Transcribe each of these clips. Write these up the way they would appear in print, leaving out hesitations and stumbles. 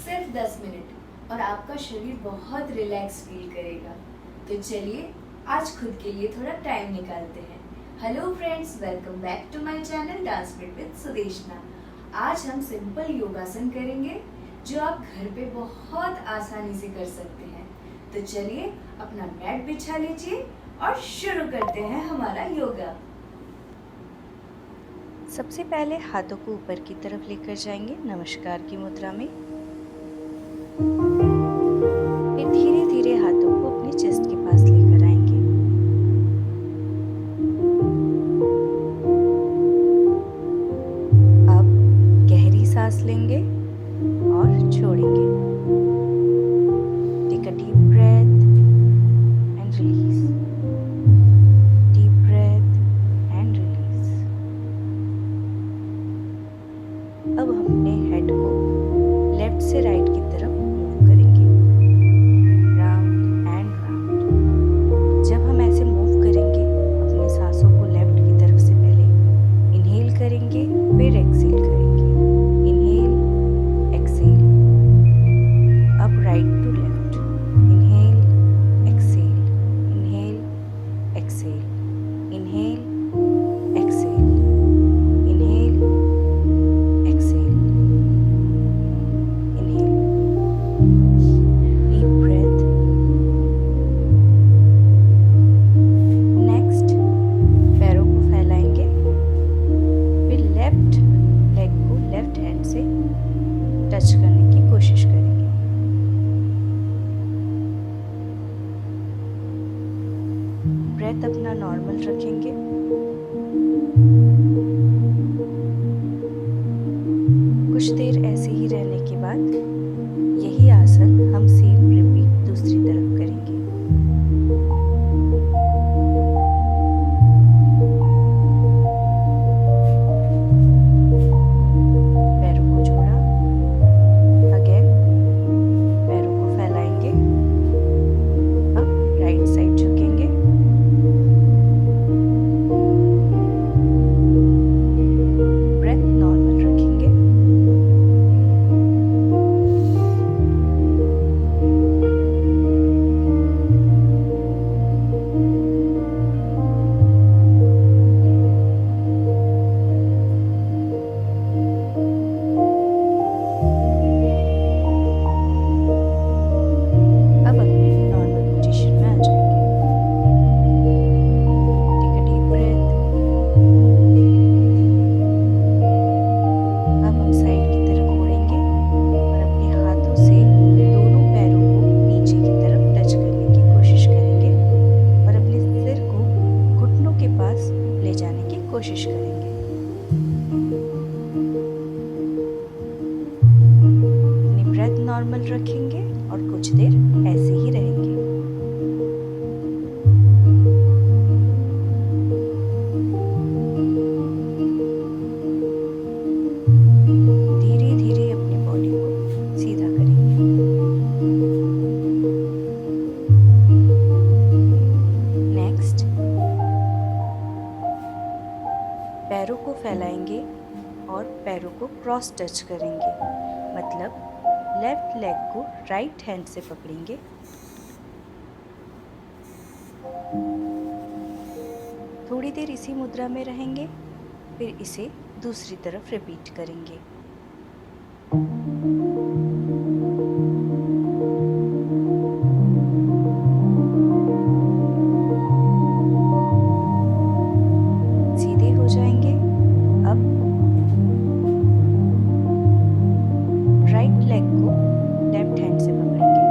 सिर्फ 10 मिनट और आपका शरीर बहुत रिलैक्स फील करेगा। तो चलिए आज खुद के लिए थोड़ा टाइम निकालते हैं। Hello friends, welcome back to my channel dance beat with Sudeshna. आज हम सिंपल योगासन करेंगे जो आप घर पे बहुत आसानी से कर सकते हैं। तो चलिए अपना मैट बिछा लीजिए और शुरू करते हैं हमारा योगा। सबसे पहले हाथों को ऊपर की तरफ लेकर जाएंगे नमस्कार की मुद्रा में। फिर धीरे धीरे हाथों को अपने चेस्ट के पास लेकर आएंगे। अब गहरी सांस लेंगे और छोड़ेंगे। Take a deep breath and release. Deep breath and release. अब हम अपने हेड को लेफ्ट से राइट की तरफ मूव करेंगे, राउंड एंड राउंड। जब हम ऐसे मूव करेंगे अपने सांसों को लेफ्ट की तरफ से पहले इनहेल करेंगे, फिर एक्सहेल करेंगे। Inhale, exhale. अब right to left. Inhale, exhale. Inhale, exhale. Inhale, exhale. Inhale, exhale, inhale, deep breath. Next, पैरों को फैलाएंगे, फिर लेफ्ट लेग को लेफ्ट हैंड से टच करने की कोशिश करेंगे। ब्रेथ अपना नॉर्मल रखेंगे। कुछ देर ऐसे ही रहने के बाद यही आसन हम सेम रिपीट दूसरी तरफ करेंगे। पैरों को जोड़ा, अगेन पैरों को फैलाएंगे। अब राइट साइड झुकेंगे। ब्रेथ नॉर्मल रखेंगे। अब अपने नॉर्मल पोजीशन में आ जाएंगे। Take a deep breath. अब हम साइड की तरफ मुड़ेंगे और अपने हाथों से दोनों पैरों को नीचे की तरफ टच करने की कोशिश करेंगे और अपने सिर को घुटनों के पास ले जाने की कोशिश करेंगे। अपनी ब्रेथ नॉर्मल रखेंगे और कुछ देर ऐसे ही रहेंगे। धीरे धीरे अपनी बॉडी को सीधा करेंगे। नेक्स्ट, पैरों को फैलाएंगे और पैरों को क्रॉस टच करेंगे, मतलब लेफ्ट लेग को राइट हैंड से पकड़ेंगे। थोड़ी देर इसी मुद्रा में रहेंगे, फिर इसे दूसरी तरफ रिपीट करेंगे। सीधे हो जाएंगे। अब राइट लेग को लेफ्ट हैंड से पकड़ेंगे।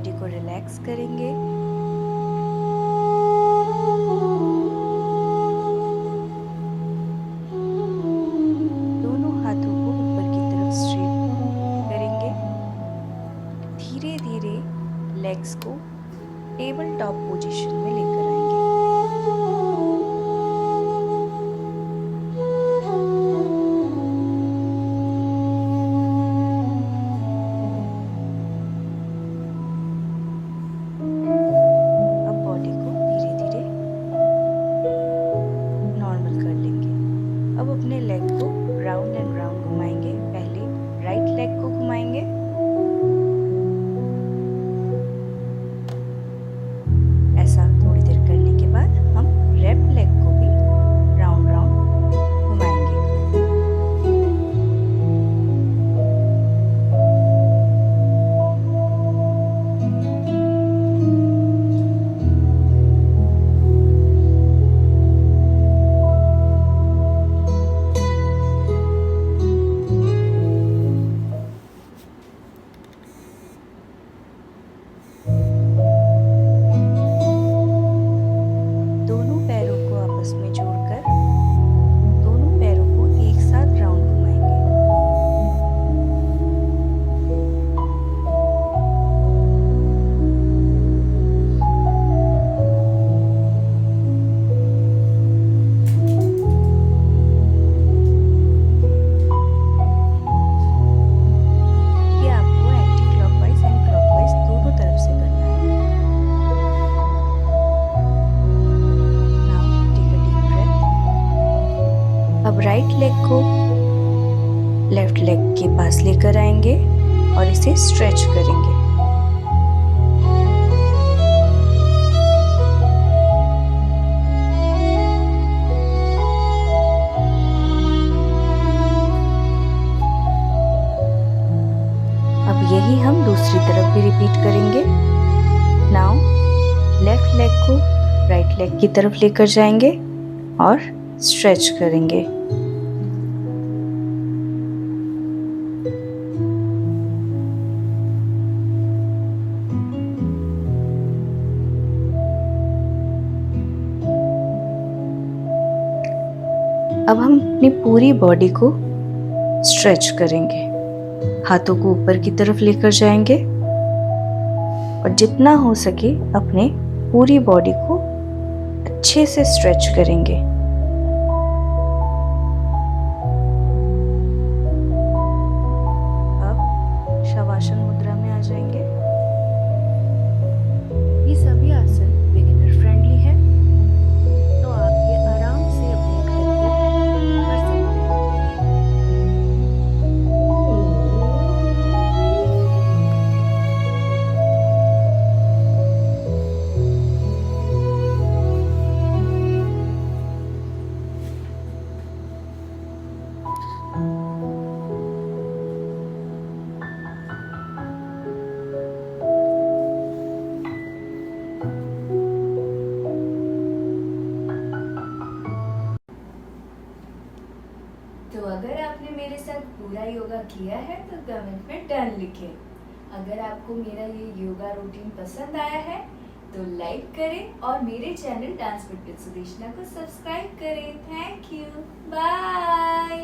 बॉडी को रिलैक्स करेंगे। दोनों हाथों को ऊपर की तरफ स्ट्रेट करेंगे। धीरे धीरे लेग्स को टेबल टॉप पोजीशन में लेकर आएंगे। अब बॉडी को धीरे धीरे नॉर्मल कर लेंगे। अब अपने लेग को राउंड एंड राउंड घुमाएंगे। पहले राइट लेग को घुमाएंगे, ऐसा थोड़ी देर करने के बाद हम लेफ्ट लेग को भी राउंड राउंड घुमाएंगे। दोनों पैरों को आपस में जोड़कर दोनों पैरों को एक साथ राउंड घुमाएंगे। ये आपको एंटी क्लॉकवाइज एंड क्लॉकवाइज दोनों तरफ से करना है। Now take a deep breath. अब राइट लेग को लेफ्ट लेग के पास लेकर आएंगे और इसे स्ट्रेच करेंगे। अब यही हम दूसरी तरफ भी रिपीट करेंगे। नाउ लेफ्ट लेग को राइट लेग की तरफ लेकर जाएंगे और स्ट्रेच करेंगे। अब हम अपनी पूरी बॉडी को स्ट्रेच करेंगे। हाथों को ऊपर की तरफ लेकर जाएंगे और जितना हो सके अपने पूरी बॉडी को अच्छे से स्ट्रेच करेंगे। अब शवासन मुद्रा में आ जाएंगे। ये सभी आसन बिगिनर फ्रेंडली है, तो आप ये आराम से अपने घर पर कर सकते हैं। तो अगर आपने मेरे साथ पूरा योगा किया है तो कमेंट में डन लिखें। अगर आपको मेरा ये योगा रूटीन पसंद आया है तो लाइक करें और मेरे चैनल डांस विद सुदेशना को सब्सक्राइब करें। Thank you, bye.